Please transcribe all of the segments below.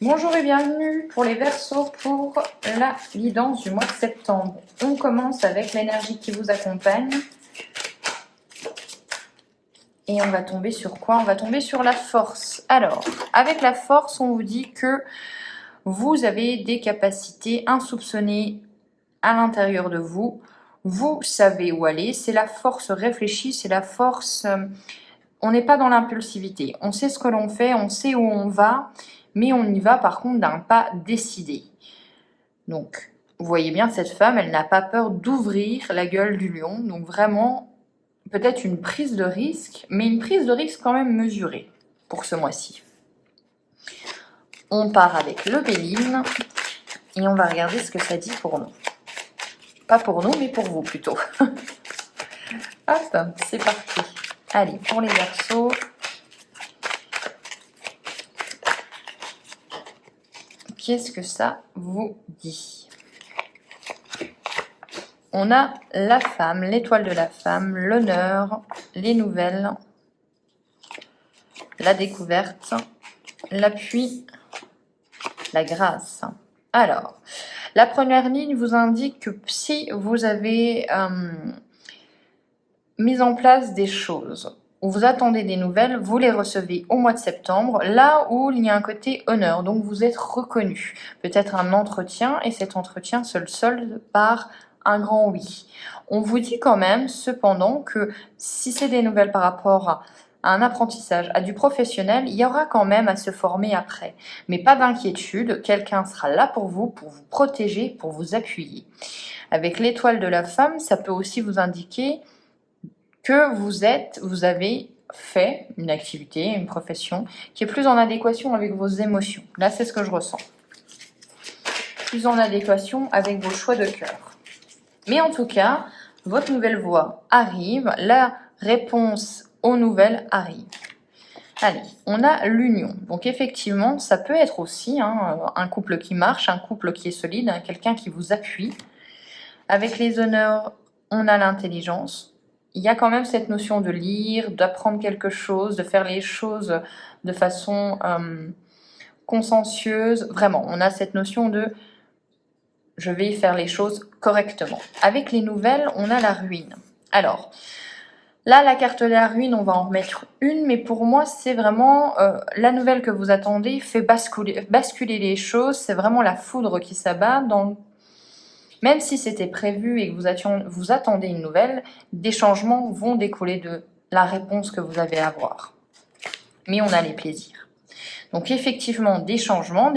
Bonjour et bienvenue pour les Verseaux pour la guidance du mois de septembre. On commence avec l'énergie qui vous accompagne. Et on va tomber sur quoi? On va tomber sur la force. Alors, avec la force, on vous dit que vous avez des capacités insoupçonnées à l'intérieur de vous. Vous savez où aller. C'est la force réfléchie, c'est la force... on n'est pas dans l'impulsivité. On sait ce que l'on fait, on sait où on va, mais on y va par contre d'un pas décidé. Donc, vous voyez bien, cette femme, elle n'a pas peur d'ouvrir la gueule du lion. Donc vraiment, peut-être une prise de risque, mais une prise de risque quand même mesurée pour ce mois-ci. On part avec le Béline et on va regarder ce que ça dit pour nous. Pas pour nous, mais pour vous plutôt. Hop, c'est parti. Allez, pour les Verseaux. Qu'est-ce que ça vous dit? On a la femme, l'étoile de la femme, l'honneur, les nouvelles, la découverte, l'appui, la grâce. Alors, la première ligne vous indique que si vous avez mis en place des choses, où vous attendez des nouvelles, vous les recevez au mois de septembre, là où il y a un côté honneur, donc vous êtes reconnu. Peut-être un entretien, et cet entretien se solde par un grand oui. On vous dit quand même, cependant, que si c'est des nouvelles par rapport à un apprentissage, à du professionnel, il y aura quand même à se former après. Mais pas d'inquiétude, quelqu'un sera là pour vous protéger, pour vous appuyer. Avec l'étoile de la femme, ça peut aussi vous indiquer que vous avez fait une activité, une profession qui est plus en adéquation avec vos émotions. Là, c'est ce que je ressens. Plus en adéquation avec vos choix de cœur. Mais en tout cas, votre nouvelle voie arrive, la réponse aux nouvelles arrive. Allez, on a l'union. Donc effectivement, ça peut être aussi un couple qui marche, un couple qui est solide, quelqu'un qui vous appuie. Avec les honneurs, on a l'intelligence. Il y a quand même cette notion de lire, d'apprendre quelque chose, de faire les choses de façon consciencieuse. Vraiment, on a cette notion de je vais faire les choses correctement. Avec les nouvelles, on a la ruine. Alors, là, la carte de la ruine, on va en remettre une, mais pour moi, c'est vraiment la nouvelle que vous attendez fait basculer les choses. C'est vraiment la foudre qui s'abat dans... Même si c'était prévu et que vous attendez une nouvelle, des changements vont découler de la réponse que vous avez à avoir. Mais on a les plaisirs. Donc effectivement, des changements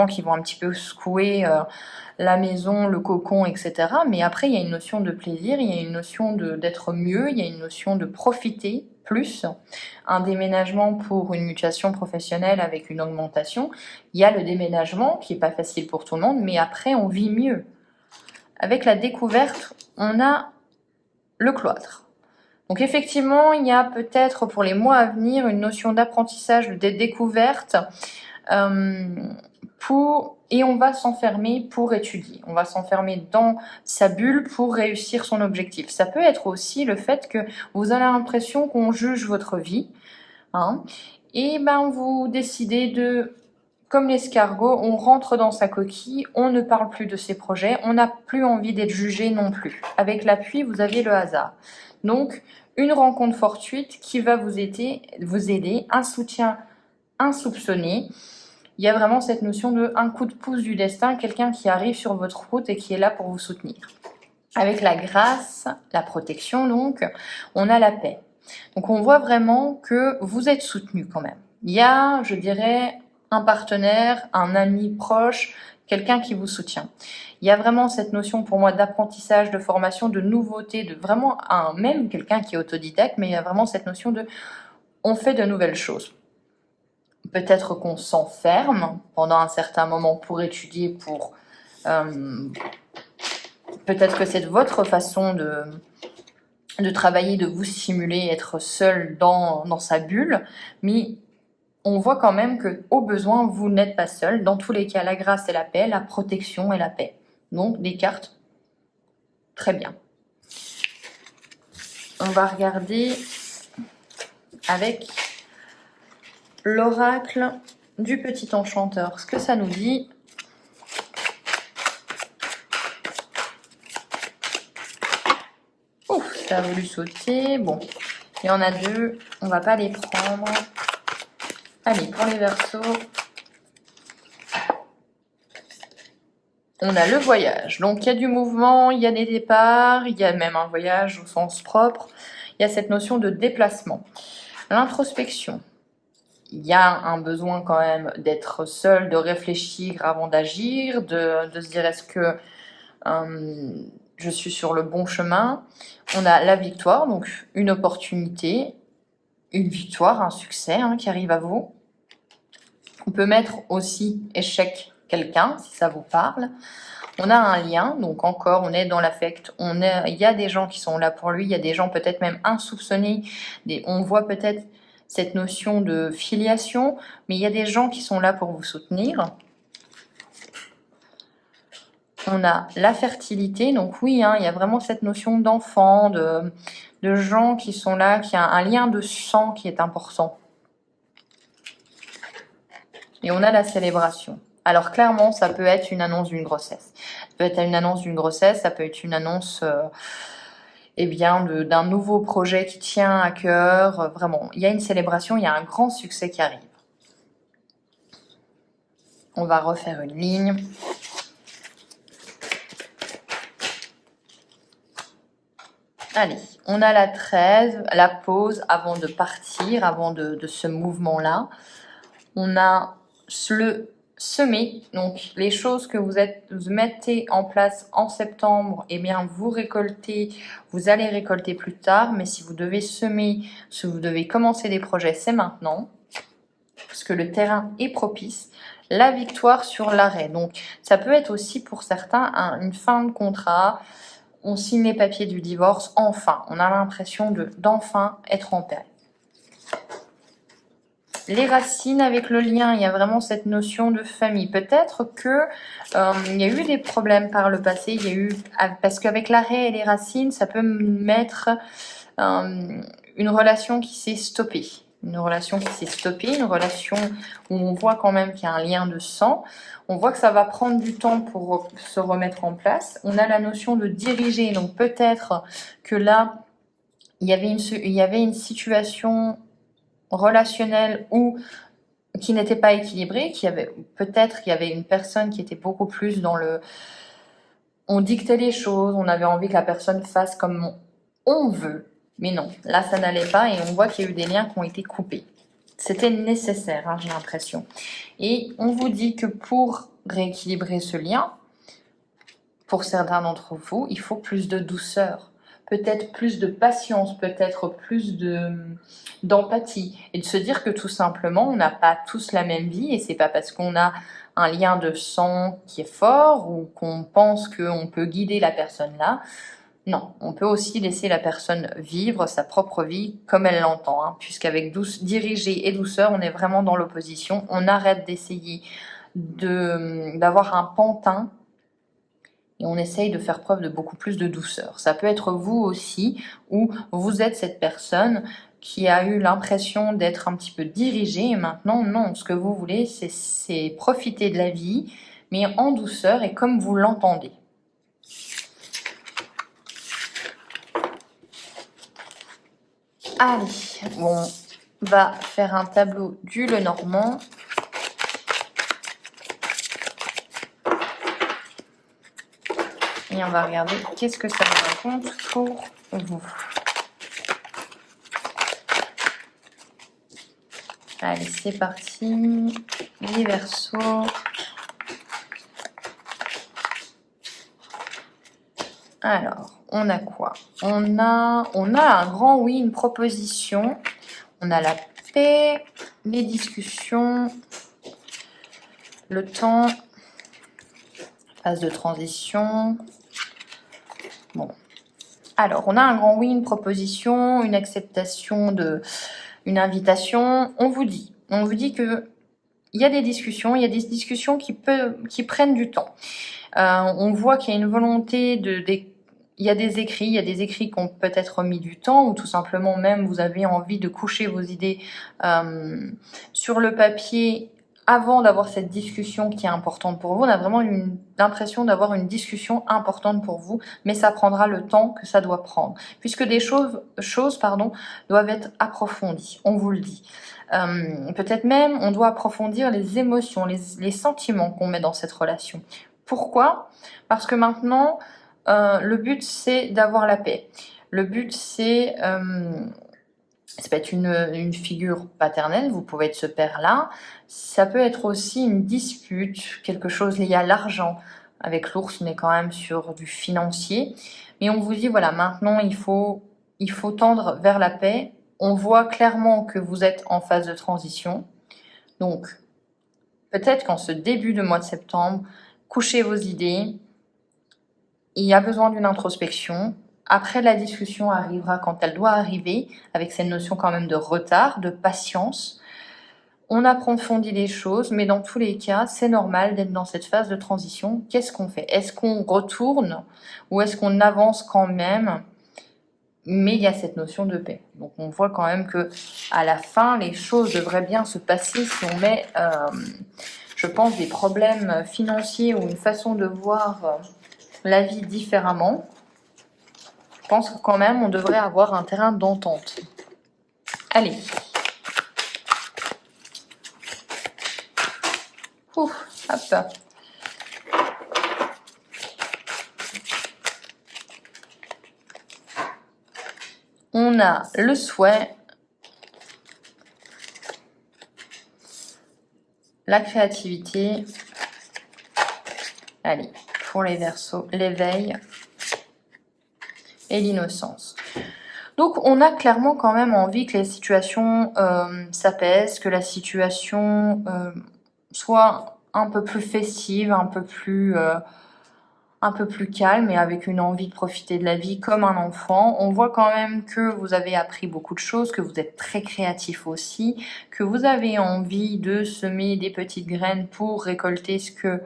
qui vont un petit peu secouer la maison, le cocon, etc. Mais après, il y a une notion de plaisir, il y a une notion d'être mieux, il y a une notion de profiter plus. Un déménagement pour une mutation professionnelle avec une augmentation. Il y a le déménagement qui n'est pas facile pour tout le monde, mais après, on vit mieux. Avec la découverte, on a le cloître. Donc effectivement, il y a peut-être pour les mois à venir une notion d'apprentissage, de découverte, et on va s'enfermer pour étudier. On va s'enfermer dans sa bulle pour réussir son objectif. Ça peut être aussi le fait que vous avez l'impression qu'on juge votre vie, et vous décidez de... Comme l'escargot, on rentre dans sa coquille, on ne parle plus de ses projets, on n'a plus envie d'être jugé non plus. Avec l'appui, vous avez le hasard. Donc, une rencontre fortuite qui va vous aider, un soutien insoupçonné. Il y a vraiment cette notion de un coup de pouce du destin, quelqu'un qui arrive sur votre route et qui est là pour vous soutenir. Avec la grâce, la protection donc, on a la paix. Donc on voit vraiment que vous êtes soutenu quand même. Il y a, je dirais, un partenaire, un ami proche, quelqu'un qui vous soutient. Il y a vraiment cette notion pour moi d'apprentissage, de formation, de nouveauté, de vraiment même quelqu'un qui est autodidacte, mais il y a vraiment cette notion de on fait de nouvelles choses. Peut-être qu'on s'enferme pendant un certain moment pour étudier, pour peut-être que c'est votre façon de travailler, de vous stimuler, être seul dans sa bulle, mais on voit quand même qu'au besoin, vous n'êtes pas seul. Dans tous les cas, la grâce et la paix, la protection et la paix. Donc, des cartes très bien. On va regarder avec l'oracle du petit enchanteur, ce que ça nous dit. Ouf, ça a voulu sauter. Bon, il y en a deux, on va pas les prendre. Allez, pour les Verseaux, on a le voyage. Donc, il y a du mouvement, il y a des départs, il y a même un voyage au sens propre. Il y a cette notion de déplacement. L'introspection. Il y a un besoin quand même d'être seul, de réfléchir avant d'agir, de se dire est-ce que je suis sur le bon chemin. On a la victoire, donc une opportunité, une victoire, un succès qui arrive à vous. On peut mettre aussi échec quelqu'un, si ça vous parle. On a un lien, donc encore, on est dans l'affect. Il y a des gens qui sont là pour lui, il y a des gens peut-être même insoupçonnés. On voit peut-être cette notion de filiation, mais il y a des gens qui sont là pour vous soutenir. On a la fertilité, donc oui, il y a vraiment cette notion d'enfant, de gens qui sont là, qui a un lien de sang qui est important. Et on a la célébration. Alors clairement, ça peut être une annonce d'une grossesse. Ça peut être une annonce d'une grossesse, ça peut être une annonce d'un nouveau projet qui tient à cœur. Vraiment, il y a une célébration, il y a un grand succès qui arrive. On va refaire une ligne. Allez, on a la trêve, la pause avant de partir, avant de ce mouvement-là. On a le semer, donc les choses que vous mettez en place en septembre, eh bien vous allez récolter plus tard, mais si vous devez semer, si vous devez commencer des projets, c'est maintenant, parce que le terrain est propice. La victoire sur l'arrêt, donc ça peut être aussi pour certains une fin de contrat. On signe les papiers du divorce, enfin, on a l'impression d'enfin être en paix. Les racines avec le lien, il y a vraiment cette notion de famille. Peut-être que il y a eu des problèmes par le passé, parce qu'avec l'arrêt et les racines, ça peut mettre une relation qui s'est stoppée. Une relation où on voit quand même qu'il y a un lien de sang. On voit que ça va prendre du temps pour se remettre en place. On a la notion de diriger. Donc peut-être que là, il y avait une situation relationnelle qui n'était pas équilibrée, peut-être qu'il y avait une personne qui était beaucoup plus dans on dictait les choses, on avait envie que la personne fasse comme on veut. Mais non, là, ça n'allait pas et on voit qu'il y a eu des liens qui ont été coupés. C'était nécessaire, j'ai l'impression. Et on vous dit que pour rééquilibrer ce lien, pour certains d'entre vous, il faut plus de douceur, peut-être plus de patience, peut-être plus d'empathie. Et de se dire que tout simplement, on n'a pas tous la même vie et c'est pas parce qu'on a un lien de sang qui est fort ou qu'on pense qu'on peut guider la personne là. Non, on peut aussi laisser la personne vivre sa propre vie comme elle l'entend, puisqu'avec diriger et douceur, on est vraiment dans l'opposition. On arrête d'essayer d'avoir un pantin et on essaye de faire preuve de beaucoup plus de douceur. Ça peut être vous aussi, où vous êtes cette personne qui a eu l'impression d'être un petit peu dirigée et maintenant, non, ce que vous voulez, c'est profiter de la vie, mais en douceur et comme vous l'entendez. Allez, on va faire un tableau du Lenormand. Et on va regarder qu'est-ce que ça me raconte pour vous. Allez, c'est parti. Les Verseaux. Alors, on a quoi? On a un grand oui, une proposition. On a la paix, les discussions, le temps, phase de transition. Bon. Alors, on a un grand oui, une proposition, une acceptation une invitation. On vous dit que il y a des discussions qui prennent du temps. On voit qu'il y a une volonté il y a des écrits qui ont peut-être mis du temps ou tout simplement même vous avez envie de coucher vos idées sur le papier avant d'avoir cette discussion qui est importante pour vous, on a vraiment l'impression d'avoir une discussion importante pour vous, mais ça prendra le temps que ça doit prendre, puisque des choses doivent être approfondies, on vous le dit. Peut-être même, on doit approfondir les émotions, les sentiments qu'on met dans cette relation. Pourquoi? Parce que maintenant, le but, c'est d'avoir la paix. Le but, c'est... ça peut être une figure paternelle, vous pouvez être ce père-là. Ça peut être aussi une dispute, quelque chose lié à l'argent. Avec l'ours, on est quand même sur du financier. Mais on vous dit, voilà, maintenant, il faut tendre vers la paix. On voit clairement que vous êtes en phase de transition. Donc, peut-être qu'en ce début de mois de septembre, couchez vos idées. Il y a besoin d'une introspection. Après, la discussion arrivera quand elle doit arriver, avec cette notion quand même de retard, de patience. On approfondit les choses, mais dans tous les cas, c'est normal d'être dans cette phase de transition. Qu'est-ce qu'on fait? Est-ce qu'on retourne ou est-ce qu'on avance quand même? Mais il y a cette notion de paix. Donc on voit quand même que à la fin, les choses devraient bien se passer si on met, je pense, des problèmes financiers ou une façon de voir la vie différemment. Je pense que quand même, on devrait avoir un terrain d'entente. Allez. Ouf, hop. On a le souhait, la créativité. Allez, pour les Verseaux, l'éveil et l'innocence. Donc on a clairement quand même envie que les situations s'apaisent, que la situation soit un peu plus festive, un peu plus calme et avec une envie de profiter de la vie comme un enfant. On voit quand même que vous avez appris beaucoup de choses, que vous êtes très créatif aussi, que vous avez envie de semer des petites graines pour récolter ce que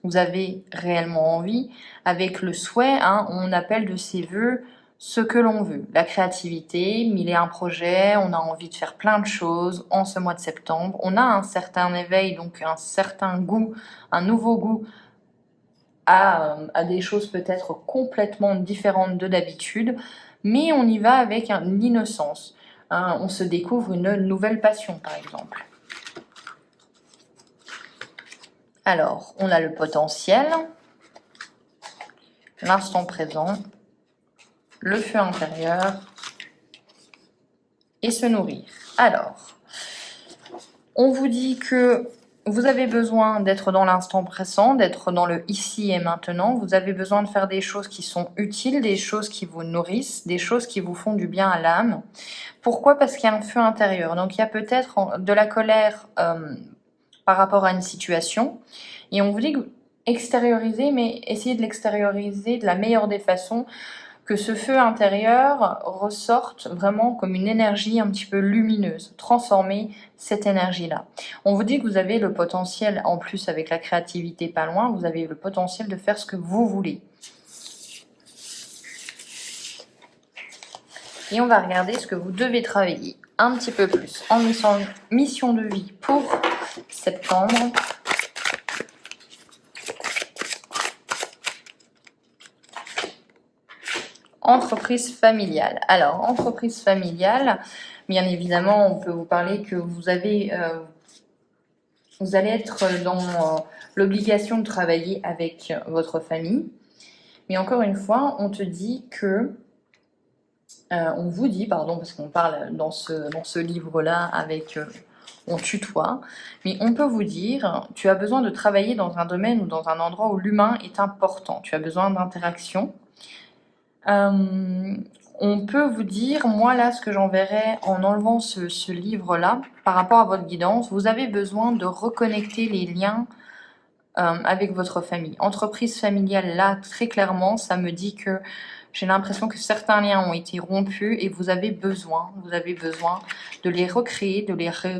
vous avez réellement envie. Avec le souhait, on appelle de ses voeux ce que l'on veut. La créativité, 1001 projets, on a envie de faire plein de choses en ce mois de septembre. On a un certain éveil, donc un certain goût, un nouveau goût à des choses peut-être complètement différentes de d'habitude, mais on y va avec l'innocence. On se découvre une nouvelle passion, par exemple. Alors, on a le potentiel, l'instant présent, le feu intérieur et se nourrir. Alors, on vous dit que vous avez besoin d'être dans l'instant présent, d'être dans le ici et maintenant. Vous avez besoin de faire des choses qui sont utiles, des choses qui vous nourrissent, des choses qui vous font du bien à l'âme. Pourquoi? Parce qu'il y a un feu intérieur. Donc il y a peut-être de la colère par rapport à une situation. Et on vous dit extérioriser, mais essayez de l'extérioriser de la meilleure des façons, que ce feu intérieur ressorte vraiment comme une énergie un petit peu lumineuse, transformer cette énergie-là. On vous dit que vous avez le potentiel, en plus avec la créativité pas loin, vous avez le potentiel de faire ce que vous voulez. Et on va regarder ce que vous devez travailler un petit peu plus en mission de vie pour septembre. Entreprise familiale. Alors, entreprise familiale, bien évidemment, on peut vous parler que vous allez être dans l'obligation de travailler avec votre famille. Mais encore une fois, on te dit que... on vous dit, pardon, parce qu'on parle dans ce livre-là avec... on tutoie, mais on peut vous dire, tu as besoin de travailler dans un domaine ou dans un endroit où l'humain est important. Tu as besoin d'interaction. On peut vous dire, moi là, ce que j'enverrai en enlevant ce livre-là, par rapport à votre guidance, vous avez besoin de reconnecter les liens avec votre famille. Entreprise familiale, là, très clairement, ça me dit que j'ai l'impression que certains liens ont été rompus et vous avez besoin de les recréer,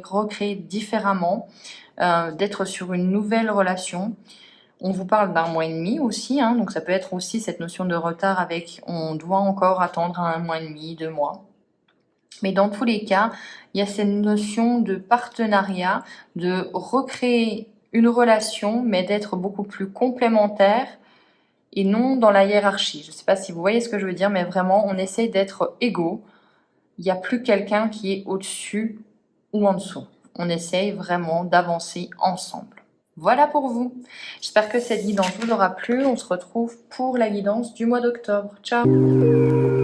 recréer différemment, d'être sur une nouvelle relation. On vous parle d'un mois et demi aussi, donc ça peut être aussi cette notion de retard avec on doit encore attendre 1 mois et demi, 2 mois. Mais dans tous les cas, il y a cette notion de partenariat, de recréer une relation, mais d'être beaucoup plus complémentaire et non dans la hiérarchie. Je ne sais pas si vous voyez ce que je veux dire, mais vraiment, on essaie d'être égaux. Il n'y a plus quelqu'un qui est au-dessus ou en dessous. On essaye vraiment d'avancer ensemble. Voilà pour vous. J'espère que cette guidance vous aura plu. On se retrouve pour la guidance du mois d'octobre. Ciao!